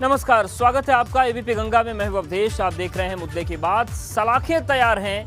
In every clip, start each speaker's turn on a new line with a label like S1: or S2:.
S1: नमस्कार, स्वागत है आपका एबीपी गंगा में। मैं हूं अवधेश। आप देख रहे हैं मुद्दे की बात। सलाखें तैयार हैं,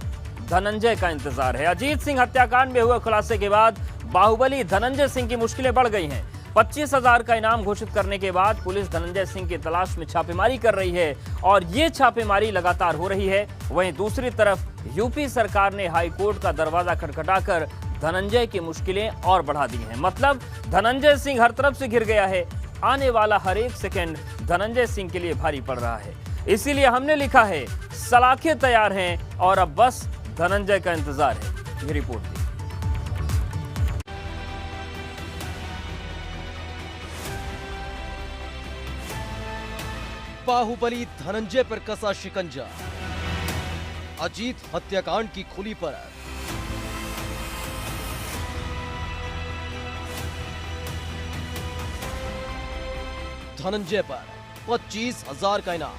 S1: धनंजय का इंतजार है। अजीत सिंह हत्याकांड में हुए खुलासे के बाद बाहुबली धनंजय सिंह की मुश्किलें बढ़ गई हैं। 25,000 का इनाम घोषित करने के बाद पुलिस धनंजय सिंह की तलाश में छापेमारी कर रही है और ये छापेमारी लगातार हो रही है। वहीं दूसरी तरफ यूपी सरकार ने हाईकोर्ट का दरवाजा खटखटाकर धनंजय की मुश्किलें और बढ़ा दी हैं। मतलब धनंजय सिंह हर तरफ से घिर गया है। आने वाला हर एक सेकंड धनंजय सिंह के लिए भारी पड़ रहा है। इसीलिए हमने लिखा है सलाखें तैयार हैं और अब बस धनंजय का इंतजार है। ये रिपोर्ट थी।
S2: बाहुबली धनंजय पर कसा शिकंजा, अजीत हत्याकांड की खुली परत। धनंजय पर 25,000 का इनाम,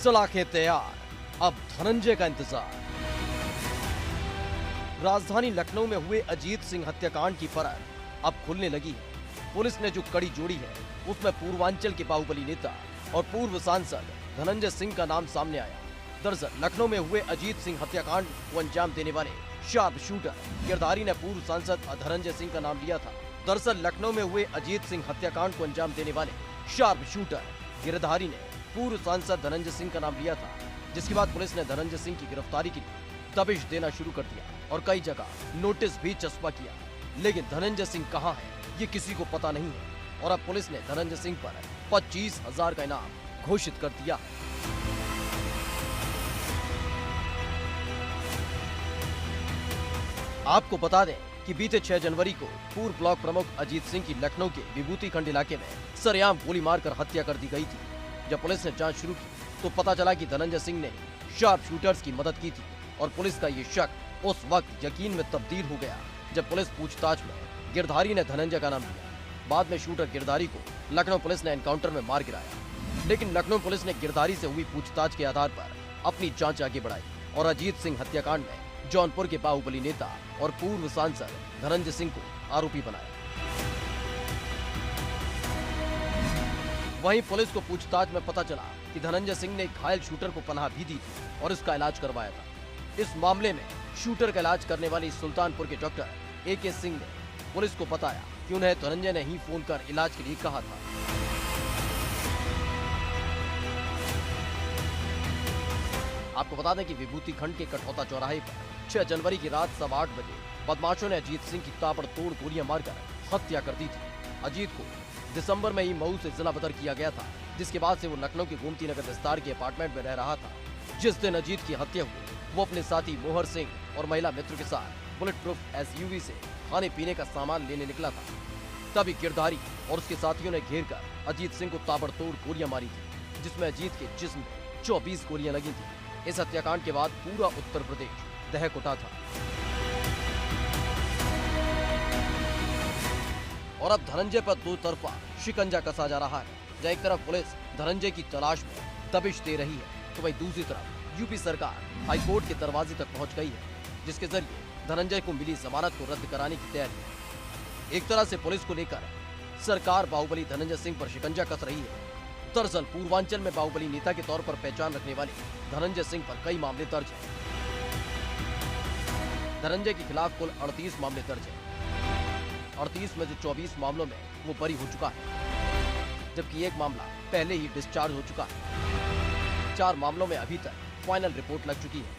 S2: सलाखें तैयार, अब धनंजय का इंतजार। राजधानी लखनऊ में हुए अजीत सिंह हत्याकांड की परत अब खुलने लगी है। पुलिस ने जो कड़ी जोड़ी है उसमें पूर्वांचल के बाहुबली नेता और पूर्व सांसद धनंजय सिंह का नाम सामने आया। दरअसल लखनऊ में हुए अजीत सिंह हत्याकांड को अंजाम देने वाले शार्प शूटर गिरधारी ने पूर्व सांसद धनंजय सिंह का नाम लिया था। दरअसल लखनऊ में हुए अजीत सिंह हत्याकांड को अंजाम देने वाले शार्प शूटर गिरधारी ने पूर्व सांसद धनंजय सिंह का नाम लिया था, जिसके बाद पुलिस ने धनंजय सिंह की गिरफ्तारी के लिए दबिश देना शुरू कर दिया और कई जगह नोटिस भी चस्पा किया। लेकिन धनंजय सिंह कहां है ये किसी को पता नहीं है और अब पुलिस ने धनंजय सिंह पर 25,000 का इनाम घोषित कर दिया। आपको बता दें कि बीते 6 जनवरी को पूर्व ब्लॉक प्रमुख अजीत सिंह की लखनऊ के विभूति खंड इलाके में सरेआम गोली मारकर हत्या कर दी गई थी। जब पुलिस ने जांच शुरू की तो पता चला कि धनंजय सिंह ने शार्प शूटर्स की मदद की थी और पुलिस का ये शक उस वक्त यकीन में तब्दील हो गया जब पुलिस पूछताछ में गिरधारी ने धनंजय का नाम लिया। बाद में शूटर गिरधारी को लखनऊ पुलिस ने एनकाउंटर में मार गिराया, लेकिन लखनऊ पुलिस ने गिरधारी से हुई पूछताछ के आधार पर अपनी जांच आगे बढ़ाई और अजीत सिंह हत्याकांड में जौनपुर के बाहुबली नेता और पूर्व सांसद धनंजय सिंह को आरोपी बनाया। वहीं पुलिस को पूछताछ में पता चला कि धनंजय सिंह ने घायल शूटर को पनाह भी दी थी और इसका इलाज करवाया था। इस मामले में शूटर का इलाज करने वाली सुल्तानपुर के डॉक्टर AK सिंह ने पुलिस को बताया कि उन्हें धनंजय ने ही फोन कर इलाज के लिए कहा था। आपको बता दें कि विभूति खंड के कठौता चौराहे पर 6 जनवरी की रात 8:15 बजे बदमाशों ने अजीत सिंह की ताबड़तोड़ गोलियां मारकर हत्या कर दी थी। अजीत को दिसंबर में ही मऊ से जिला बदर किया गया था, जिसके बाद से वो लखनऊ के गोमती नगर विस्तार के अपार्टमेंट में रह रहा था। जिस दिन अजीत की हत्या हुई वो अपने साथी मोहर सिंह और महिला मित्र के साथ बुलेट प्रूफ SUV से खाने पीने का सामान लेने निकला था। तभी गिरधारी और उसके साथियों ने घेर कर अजीत सिंह को ताबड़तोड़ गोलियां मारी थी, जिसमें अजीत के जिस्म में 24 गोलियां लगी थी। इस हत्याकांड के बाद पूरा उत्तर प्रदेश दहक उठा था और अब धनंजय पर दो तरफा शिकंजा कसा जा रहा है। जहाँ एक तरफ पुलिस धनंजय की तलाश में दबिश दे रही है तो वहीं दूसरी तरफ यूपी सरकार हाईकोर्ट के दरवाजे तक पहुंच गई है, जिसके जरिए धनंजय को मिली जमानत को रद्द कराने की तैयारी है। एक तरह से पुलिस को लेकर सरकार बाहुबली धनंजय सिंह पर शिकंजा कस रही है। दरअसल पूर्वांचल में बाहुबली नेता के तौर पर पहचान रखने वाले धनंजय सिंह पर कई मामले दर्ज हैं। धनंजय के खिलाफ कुल 38 मामले दर्ज हैं। 38 में से 24 मामलों में वो बरी हो चुका है, जबकि एक मामला पहले ही डिस्चार्ज हो चुका है। 4 मामलों में अभी तक फाइनल रिपोर्ट लग चुकी है।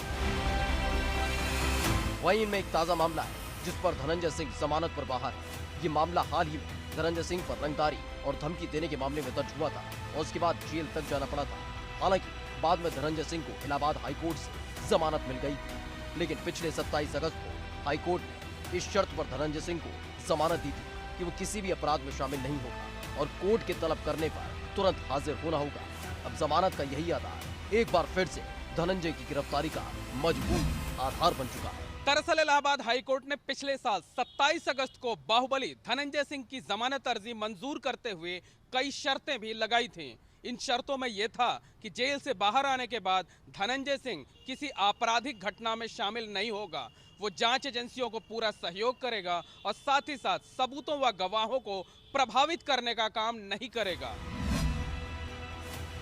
S2: वहीं इनमें एक ताजा मामला है जिस पर धनंजय सिंह जमानत पर बाहर है। ये मामला हाल ही में धनंजय सिंह पर रंगदारी और धमकी देने के मामले में दर्ज हुआ था और उसके बाद जेल तक जाना पड़ा था। हालांकि बाद में धनंजय सिंह को इलाहाबाद हाईकोर्ट से जमानत मिल गई थी, लेकिन पिछले 27 अगस्त को हाईकोर्ट ने इस शर्त पर धनंजय सिंह को जमानत दी थी कि वो किसी भी अपराध में शामिल नहीं होगा और कोर्ट के तलब करने पर तुरंत हाजिर होना होगा। अब जमानत का यही आधार एक बार फिर से धनंजय की गिरफ्तारी का मजबूत आधार बन चुका है।
S3: दरअसल इलाहाबाद हाईकोर्ट ने पिछले साल 27 अगस्त को बाहुबली धनंजय सिंह की जमानत अर्जी मंजूर करते हुए कई शर्तें भी लगाई थीं। इन शर्तों में यह था कि जेल से बाहर आने के बाद धनंजय सिंह किसी आपराधिक घटना में शामिल नहीं होगा, वो जांच एजेंसियों को पूरा सहयोग करेगा और साथ ही साथ सबूतों व गवाहों को प्रभावित करने का काम नहीं करेगा।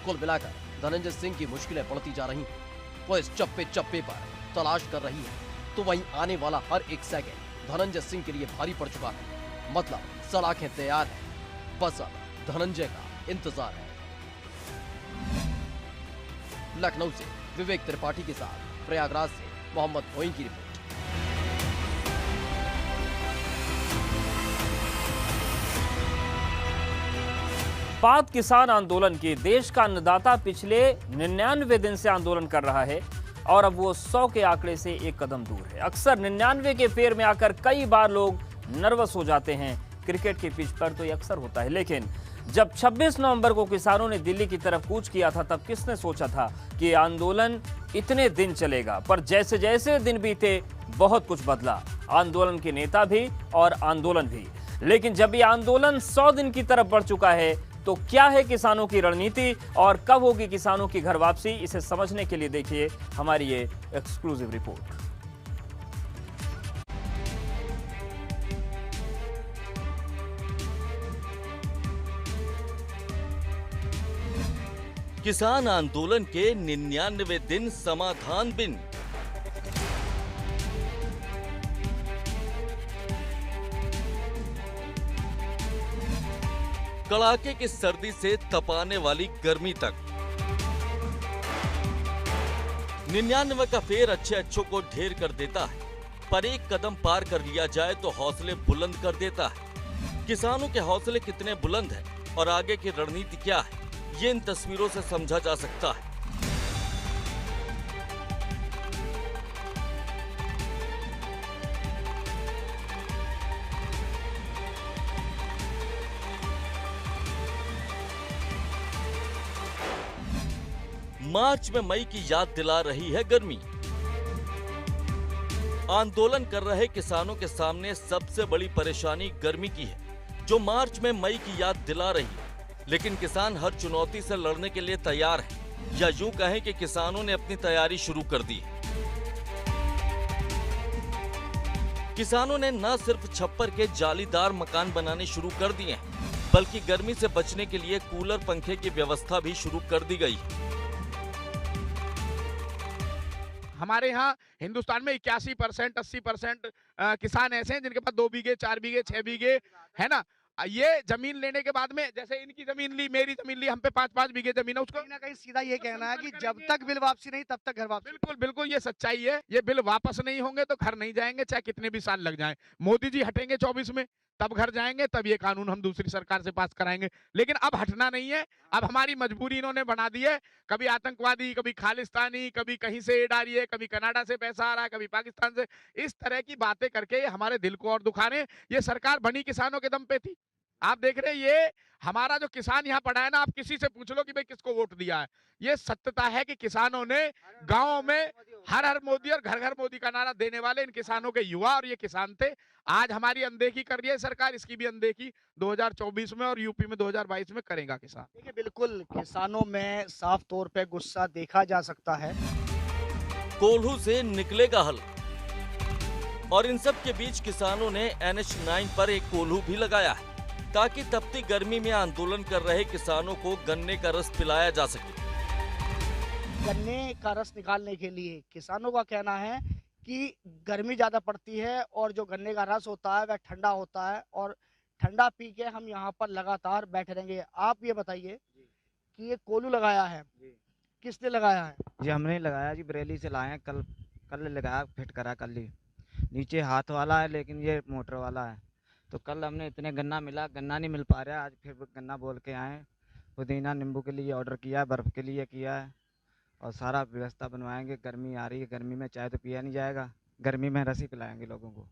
S2: कुल मिलाकर धनंजय सिंह की मुश्किलें बढ़ती जा रही हैं। पुलिस चप्पे चप्पे पर तलाश कर रही है, तो वहीं आने वाला हर एक सेकंड धनंजय सिंह के लिए भारी पड़ चुका है। मतलब सलाखें तैयार है, बस अब धनंजय का इंतजार है। लखनऊ से विवेक त्रिपाठी के साथ प्रयागराज से मोहम्मद मोइन की रिपोर्ट।
S1: बात किसान आंदोलन की। देश का अन्नदाता पिछले 99 दिन से आंदोलन कर रहा है और अब वो 100 के आंकड़े से एक कदम दूर है। अक्सर 99 के फेर में आकर कई बार लोग नर्वस हो जाते हैं। क्रिकेट के पिच पर तो ये अक्सर होता है, लेकिन जब 26 नवंबर को किसानों ने दिल्ली की तरफ कूच किया था, तब किसने सोचा था कि आंदोलन इतने दिन चलेगा। पर जैसे जैसे दिन बीते बहुत कुछ बदला, आंदोलन के नेता भी और आंदोलन भी। लेकिन जब ये आंदोलन 100 दिन की तरफ बढ़ चुका है, तो क्या है किसानों की रणनीति और कब होगी किसानों की घर वापसी, इसे समझने के लिए देखिए हमारी ये एक्सक्लूसिव रिपोर्ट।
S4: किसान आंदोलन के 99 दिन समाधान बिन। कड़ाके की सर्दी से तपाने वाली गर्मी तक 99 का फेर अच्छों को ढेर कर देता है, पर एक कदम पार कर लिया जाए तो हौसले बुलंद कर देता है। किसानों के हौसले कितने बुलंद हैं और आगे की रणनीति क्या है, ये इन तस्वीरों से समझा जा सकता है। मार्च में मई की याद दिला रही है गर्मी। आंदोलन कर रहे किसानों के सामने सबसे बड़ी परेशानी गर्मी की है, जो मार्च में मई की याद दिला रही है। लेकिन किसान हर चुनौती से लड़ने के लिए तैयार है, या यूं कहें कि किसानों ने अपनी तैयारी शुरू कर दी। किसानों ने न सिर्फ छप्पर के जालीदार मकान बनाने शुरू कर दिए हैं, बल्कि गर्मी से बचने के लिए कूलर पंखे की व्यवस्था भी शुरू कर दी गई।
S5: हमारे यहाँ हिंदुस्तान में 81% 80% किसान ऐसे हैं जिनके पास 2 बीघे 4 बीघे 6 बीघे है ना। ये जमीन लेने के बाद में, जैसे इनकी जमीन ली, मेरी जमीन ली, हम पे 5-5 बीघे जमीन है, उसको
S6: कहीं ना कहीं सीधा ये कहना है कि जब तक बिल वापसी नहीं तब तक घर वापसी।
S5: बिल्कुल बिल्कुल ये सच्चाई है। ये बिल वापस नहीं होंगे तो घर नहीं जाएंगे, चाहे कितने भी साल लग जाएं। मोदी जी हटेंगे 24 में, तब घर जाएंगे, तब ये कानून हम दूसरी सरकार से पास कराएंगे। लेकिन अब हटना नहीं है। अब हमारी मजबूरी इन्होंने बना दी है। कभी आतंकवादी, कभी खालिस्तानी, कभी कहीं से एड आ रही है, कभी कनाडा से पैसा आ रहा है, कभी पाकिस्तान से। इस तरह की बातें करके हमारे दिल को और दुखा रहे हैं। ये सरकार बनी किसानों के दम पे थी। आप देख रहे हैं, ये हमारा जो किसान यहाँ पड़ा है ना, आप किसी से पूछ लो कि भाई किसको वोट दिया है। ये सत्यता है कि किसानों ने गाँव में हर हर मोदी और घर घर मोदी का नारा देने वाले इन किसानों के युवा और ये किसान थे। आज हमारी अनदेखी कर रही है सरकार, इसकी भी अनदेखी 2024 में और यूपी में 2022 में करेगा किसान।
S6: देखिए, बिल्कुल किसानों में साफ तौर पे गुस्सा देखा जा सकता है।
S4: कोल्हू से निकलेगा हल, और इन सब के बीच किसानों ने NH9 पर एक कोल्हू भी लगाया है, ताकि तपती गर्मी में आंदोलन कर रहे किसानों को गन्ने का रस पिलाया जा सके।
S6: गन्ने का रस निकालने के लिए किसानों का कहना है कि गर्मी ज्यादा पड़ती है और जो गन्ने का रस होता है वह ठंडा होता है, और ठंडा पी के हम यहाँ पर लगातार बैठे रहेंगे। आप ये बताइए कि ये कोल्हू लगाया है, किसने लगाया है?
S7: जी हमने लगाया जी, बरेली से लाए हैं, कल लगाया, फिट करा कल ही। नीचे हाथ वाला है लेकिन ये मोटर वाला है। तो कल हमने इतने गन्ना मिला, गन्ना नहीं मिल पा रहा है, आज फिर गन्ना बोल के आए। पुदीना नींबू के लिए ऑर्डर किया है, बर्फ़ के लिए किया है, और सारा व्यवस्था बनवाएंगे। गर्मी आ रही है, गर्मी में चाय तो पिया नहीं जाएगा, गर्मी में रस ही पिलाएंगे लोगों को।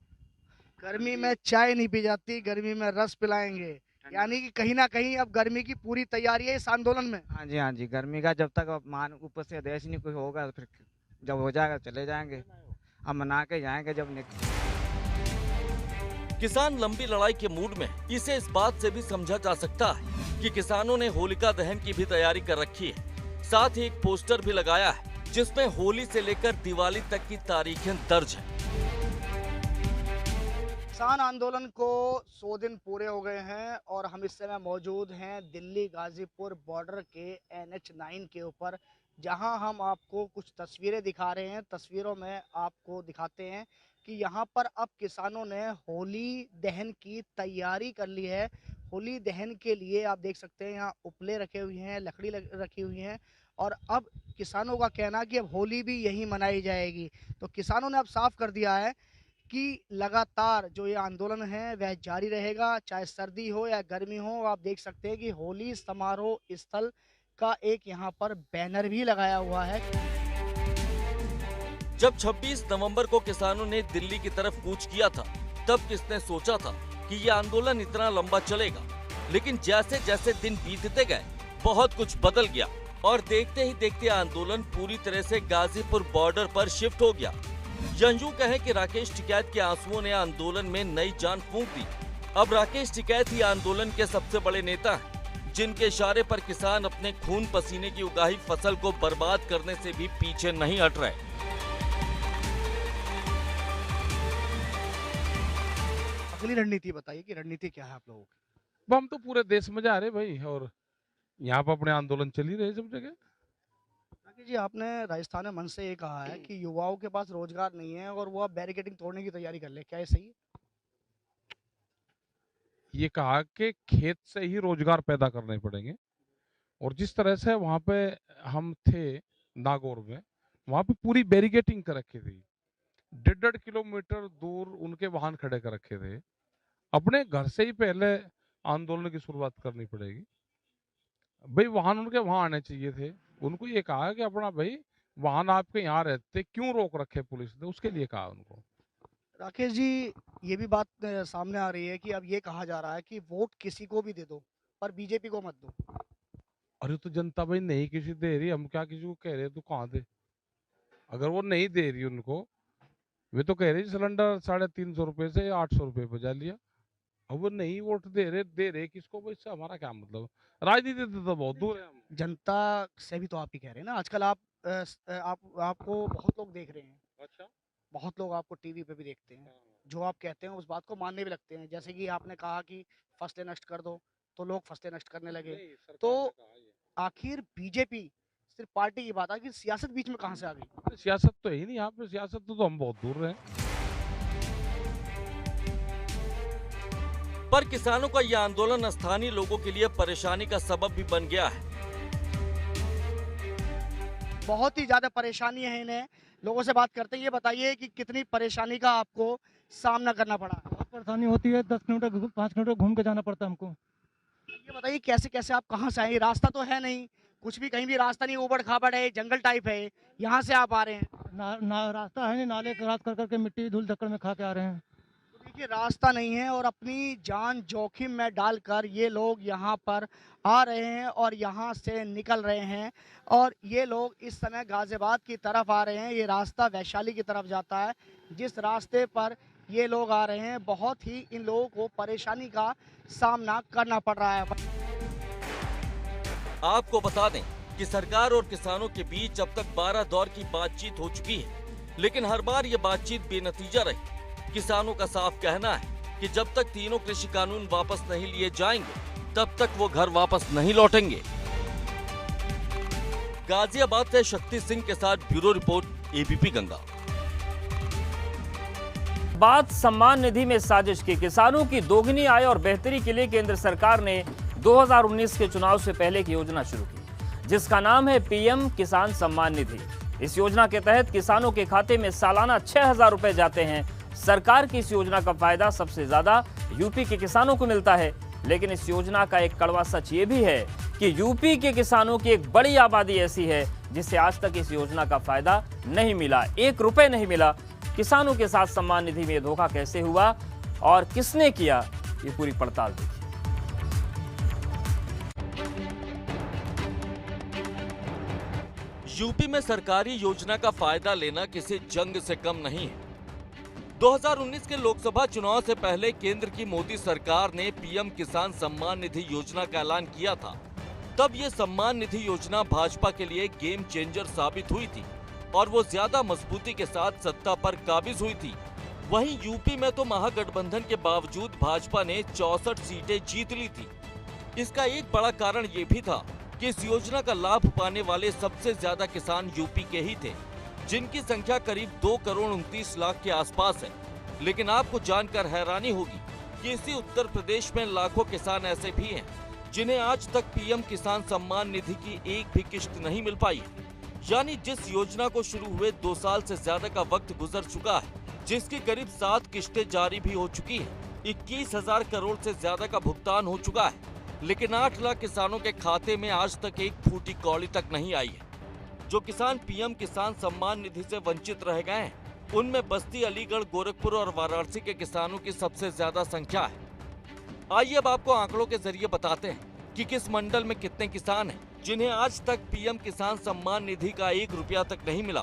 S6: गर्मी में चाय नहीं पी जाती, गर्मी में रस पिलाएंगे, यानी कि कहीं ना कहीं अब गर्मी की पूरी तैयारी है इस आंदोलन में।
S7: हाँ जी, गर्मी का जब तक मान ऊपर से आदेश नहीं कोई होगा, फिर जब हो जाएगा चले जाएंगे, हम मना के जाएंगे जब निकल।
S4: किसान लंबी लड़ाई के मूड में, इसे इस बात से भी समझा जा सकता है कि किसानों ने होलिका दहन की भी तैयारी कर रखी है। साथ ही एक पोस्टर भी लगाया है जिसमें होली से लेकर दिवाली तक की तारीखें दर्ज हैं।
S6: किसान आंदोलन को 100 दिन पूरे हो गए हैं और हम इस समय मौजूद हैं दिल्ली गाजीपुर बॉर्डर के NH9 के ऊपर, जहां हम आपको कुछ तस्वीरें दिखा रहे हैं। तस्वीरों में आपको दिखाते हैं कि यहां पर अब किसानों ने होली दहन की तैयारी कर ली है। होली दहन के लिए आप देख सकते हैं यहाँ उपले रखे हुए हैं, लकड़ी रखी हुई हैं और अब किसानों का कहना है कि अब होली भी यहीं मनाई जाएगी। तो किसानों ने अब साफ कर दिया है कि लगातार जो ये आंदोलन है वह जारी रहेगा, चाहे सर्दी हो या गर्मी हो। आप देख सकते हैं कि होली समारोह स्थल का एक यहाँ पर बैनर भी लगाया हुआ है।
S4: जब 26 नवंबर को किसानों ने दिल्ली की तरफ कूच किया था, तब किसने सोचा था कि ये आंदोलन इतना लंबा चलेगा। लेकिन जैसे जैसे दिन बीतते गए बहुत कुछ बदल गया और देखते ही देखते आंदोलन पूरी तरह से गाजीपुर बॉर्डर पर शिफ्ट हो गया। यूं कहें कि राकेश टिकैत के आंसुओं ने आंदोलन में नई जान फूंक दी। अब राकेश टिकैत ही आंदोलन के सबसे बड़े नेता हैं, जिनके इशारे पर किसान अपने खून पसीने की उगाही फसल को बर्बाद करने से भी पीछे नहीं हट रहे।
S6: अगली रणनीति बताइए कि रणनीति क्या है आप लोगों की?
S5: हम तो पूरे देश में जा रहे भाई, और यहाँ पर अपने आंदोलन चल ही रहे सब जगह।
S6: जी, आपने राजस्थान में मन से ये कहा है कि युवाओं के पास रोजगार नहीं है और वो अब बैरिकेडिंग तोड़ने की तैयारी कर ले, क्या ये सही है?
S5: ये कहा कि खेत से ही रोजगार पैदा करने पड़ेंगे, और जिस तरह से वहाँ पे हम थे नागौर में, वहाँ पे पूरी बैरिकेडिंग कर रखी थी। 1.5 किलोमीटर दूर उनके वाहन खड़े कर रखे थे। अपने घर से ही पहले आंदोलन की शुरुआत करनी पड़ेगी भाई। वाहन उनके वहां आने चाहिए थे। उनको ये कहा कि अपना भाई वाहन आपके यहाँ रहते क्यों रोक रखे पुलिस ने, उसके लिए कहा उनको।
S6: राकेश जी, ये भी बात सामने आ रही है कि अब ये कहा जा रहा है कि वोट किसी को भी दे दो पर बीजेपी को मत दो।
S5: अरे तो जनता भाई नहीं किसी दे रही, हम क्या किसी को कह रहे, तो कहाँ दे? अगर वो नहीं दे रही उनको, वे तो कह रहे सिलेंडर 350 रुपए से 800 रुपए बजा लिया। अब वो नहीं वोट दे रहे किसको भाई, इससे हमारा क्या मतलब? राजनीति तो बहुत दूर है। हम
S6: जनता से भी तो आप ही कह रहे हैं ना, आजकल आपको बहुत लोग देख रहे हैं।
S5: अच्छा,
S6: बहुत लोग आपको टीवी पे भी देखते हैं, जो आप कहते हैं उस बात को मानने भी लगते हैं। जैसे कि आपने कहा कि फसलें नष्ट कर दो, तो लोग फसलें नष्ट करने लगे। तो आखिर बीजेपी सिर्फ पार्टी की बात है कि सियासत बीच में कहां से आ गई?
S5: सियासत तो है ही नहीं यहाँ पे, सियासत तो हम बहुत दूर रहे।
S4: पर किसानों का यह आंदोलन स्थानीय लोगों के लिए परेशानी का सबब भी बन गया है।
S6: बहुत ही ज्यादा परेशानी है इन्हें। लोगों से बात करते हैं, ये बताइए कि कितनी परेशानी का आपको सामना करना पड़ा?
S8: बहुत परेशानी होती है, 10 किलोमीटर 5 किलोमीटर घूम के जाना पड़ता है हमको।
S6: ये बताइए कैसे कैसे आप कहाँ से आए? रास्ता तो है नहीं, कुछ भी कहीं भी रास्ता नहीं, ऊबड़ खाबड़ है, जंगल टाइप है, यहाँ से आप आ रहे हैं?
S8: रास्ता है नहीं, नाले क्रॉस कर करके मिट्टी धूल धक्कड़ में खा के आ रहे हैं।
S6: तो देखिए, रास्ता नहीं है और अपनी जान जोखिम में डालकर ये लोग यहाँ पर आ रहे हैं और यहाँ से निकल रहे हैं। और ये लोग इस समय गाजियाबाद की तरफ आ रहे हैं। ये रास्ता वैशाली की तरफ जाता है। जिस रास्ते पर ये लोग आ रहे हैं, बहुत ही इन लोगों को परेशानी का सामना करना पड़ रहा है।
S4: आपको बता दें कि सरकार और किसानों के बीच अब तक 12 दौर की बातचीत हो चुकी है, लेकिन हर बार ये बातचीत बेनतीजा रही। किसानों का साफ कहना है कि जब तक तीनों कृषि कानून वापस नहीं लिए जाएंगे, तब तक वो घर वापस नहीं लौटेंगे। गाजियाबाद से शक्ति सिंह के साथ ब्यूरो रिपोर्ट, एबीपी गंगा।
S1: बात सम्मान निधि में साजिश की। किसानों की दोगुनी आय और बेहतरी के लिए केंद्र सरकार ने 2019 के चुनाव से पहले एक योजना शुरू की, जिसका नाम है पीएम किसान सम्मान निधि। इस योजना के तहत किसानों के खाते में सालाना 6,000 रुपए जाते हैं। सरकार की इस योजना का फायदा सबसे ज्यादा यूपी के किसानों को मिलता है। लेकिन इस योजना का एक कड़वा सच ये भी है कि यूपी के किसानों की एक बड़ी आबादी ऐसी है जिसे आज तक इस योजना का फायदा नहीं मिला, 1 रुपए नहीं मिला। किसानों के साथ सम्मान निधि में धोखा कैसे हुआ और किसने किया, ये पूरी पड़ताल देखिए।
S4: यूपी में सरकारी योजना का फायदा लेना किसी जंग से कम नहीं है। 2019 के लोकसभा चुनाव से पहले केंद्र की मोदी सरकार ने पीएम किसान सम्मान निधि योजना का ऐलान किया था। तब ये सम्मान निधि योजना भाजपा के लिए गेम चेंजर साबित हुई थी और वो ज्यादा मजबूती के साथ सत्ता पर काबिज हुई थी। वहीं यूपी में तो महागठबंधन के बावजूद भाजपा ने 64 सीटें जीत ली थी। इसका एक बड़ा कारण ये भी था कि इस योजना का लाभ पाने वाले सबसे ज्यादा किसान यूपी के ही थे, जिनकी संख्या करीब 2 करोड़ 29 लाख के आसपास है। लेकिन आपको जानकर हैरानी होगी कि इसी उत्तर प्रदेश में लाखों किसान ऐसे भी हैं जिन्हें आज तक पीएम किसान सम्मान निधि की एक भी किश्त नहीं मिल पाई। यानी जिस योजना को शुरू हुए 2 साल से ज्यादा का वक्त गुजर चुका है, जिसकी करीब 7 किश्तें जारी भी हो चुकी हैं, 21,000 करोड़ से ज्यादा का भुगतान हो चुका है, लेकिन 8 लाख किसानों के खाते में आज तक एक फूटी कौड़ी तक नहीं आई है। जो किसान पीएम किसान सम्मान निधि से वंचित रह गए हैं, उनमें बस्ती, अलीगढ़, गोरखपुर और वाराणसी के किसानों की सबसे ज्यादा संख्या है। आइए अब आपको आंकड़ों के जरिए बताते हैं कि किस मंडल में कितने किसान हैं जिन्हें आज तक पीएम किसान सम्मान निधि का 1 रुपया तक नहीं मिला।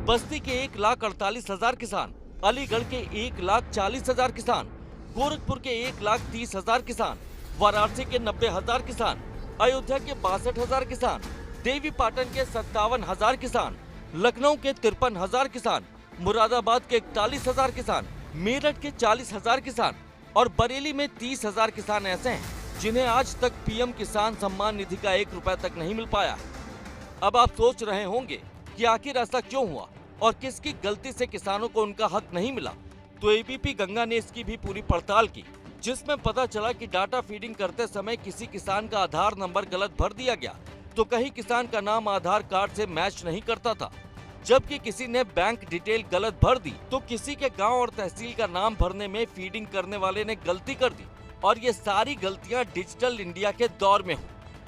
S4: बस्ती के 1,48,000 किसान, अलीगढ़ के 1,40,000 किसान, गोरखपुर के 1,30,000 किसान, वाराणसी के 90,000 किसान, अयोध्या के 62,000 किसान, देवी पाटन के 57,000 किसान, लखनऊ के 53,000 किसान, मुरादाबाद के 41,000 किसान, मेरठ के 40,000 किसान और बरेली में 30,000 किसान ऐसे हैं जिन्हें आज तक पीएम किसान सम्मान निधि का 1 रुपया तक नहीं मिल पाया। अब आप सोच रहे होंगे कि आखिर ऐसा क्यों हुआ और किसकी गलती से किसानों को उनका हक नहीं मिला। तो एबीपी गंगा ने इसकी भी पूरी पड़ताल की, जिसमें पता चला कि डाटा फीडिंग करते समय किसी किसान का आधार नंबर गलत भर दिया गया, तो कहीं किसान का नाम आधार कार्ड से मैच नहीं करता था, जबकि किसी ने बैंक डिटेल गलत भर दी, तो किसी के गांव और तहसील का नाम भरने में फीडिंग करने वाले ने गलती कर दी। और ये सारी गलतियां डिजिटल इंडिया के दौर में हो।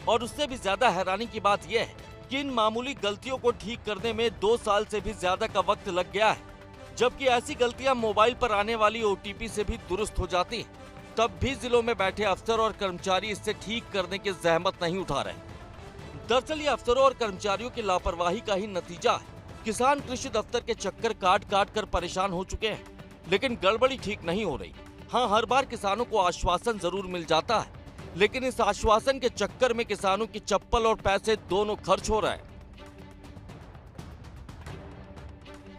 S4: और उससे भी ज्यादा हैरानी की बात यह है कि इन मामूली गलतियों को ठीक करने में 2 साल से भी ज्यादा का वक्त लग गया है, जबकि ऐसी गलतियां मोबाइल पर आने वाली OTP से भी दुरुस्त हो जाती हैं। तब भी जिलों में बैठे अफसर और कर्मचारी इससे ठीक करने की जहमत नहीं उठा रहे। दरअसल ये अफसरों और कर्मचारियों की लापरवाही का ही नतीजा है। किसान कृषि दफ्तर के चक्कर काट काट कर परेशान हो चुके हैं, लेकिन गड़बड़ी ठीक नहीं हो रही। हाँ, हर बार किसानों को आश्वासन जरूर मिल जाता है, लेकिन इस आश्वासन के चक्कर में किसानों की चप्पल और पैसे दोनों खर्च हो रहे हैं।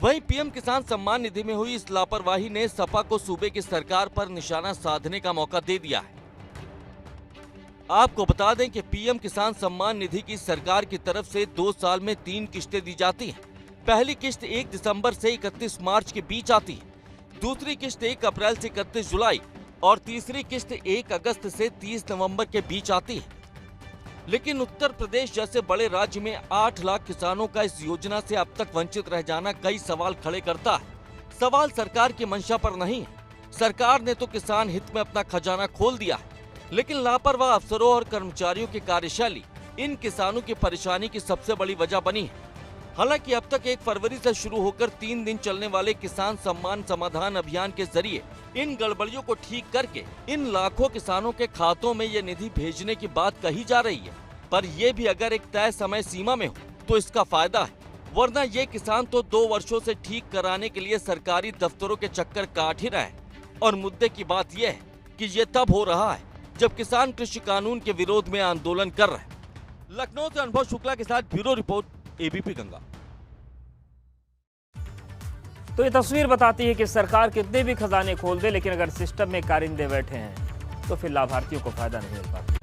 S4: वहीं पीएम किसान सम्मान निधि में हुई इस लापरवाही ने सपा को सूबे की सरकार पर निशाना साधने का मौका दे दिया है। आपको बता दें कि पीएम किसान सम्मान निधि की सरकार की तरफ से 2 साल में 3 किश्तें दी जाती हैं। पहली किश्त 1 दिसंबर से 31 मार्च के बीच आती है, दूसरी किश्त 1 अप्रैल से 31 जुलाई और तीसरी किश्त 1 अगस्त से 30 नवंबर के बीच आती है। लेकिन उत्तर प्रदेश जैसे बड़े राज्य में 8 लाख किसानों का इस योजना से अब तक वंचित रह जाना कई सवाल खड़े करता है। सवाल सरकार की मंशा पर नहीं है। सरकार ने तो किसान हित में अपना खजाना खोल दिया है, लेकिन लापरवाह अफसरों और कर्मचारियों की कार्यशैली इन किसानों की परेशानी की सबसे बड़ी वजह बनी है। हालांकि अब तक 1 फरवरी से शुरू होकर 3 दिन चलने वाले किसान सम्मान समाधान अभियान के जरिए इन गड़बड़ियों को ठीक करके इन लाखों किसानों के खातों में ये निधि भेजने की बात कही जा रही है। पर ये भी अगर एक तय समय सीमा में हो तो इसका फायदा है, वरना ये किसान तो 2 वर्षों से ठीक कराने के लिए सरकारी दफ्तरों के चक्कर काट ही रहे हैं। और मुद्दे की बात यह है कि ये तब हो रहा है जब किसान कृषि कानून के विरोध में आंदोलन कर रहे हैं। लखनऊ से अनुभव शुक्ला के साथ ब्यूरो रिपोर्ट, एबीपी गंगा।
S1: तो ये तस्वीर बताती है कि सरकार कितने भी खजाने खोल दे, लेकिन अगर सिस्टम में कारिंदे बैठे हैं तो फिर लाभार्थियों को फायदा नहीं मिल पाता।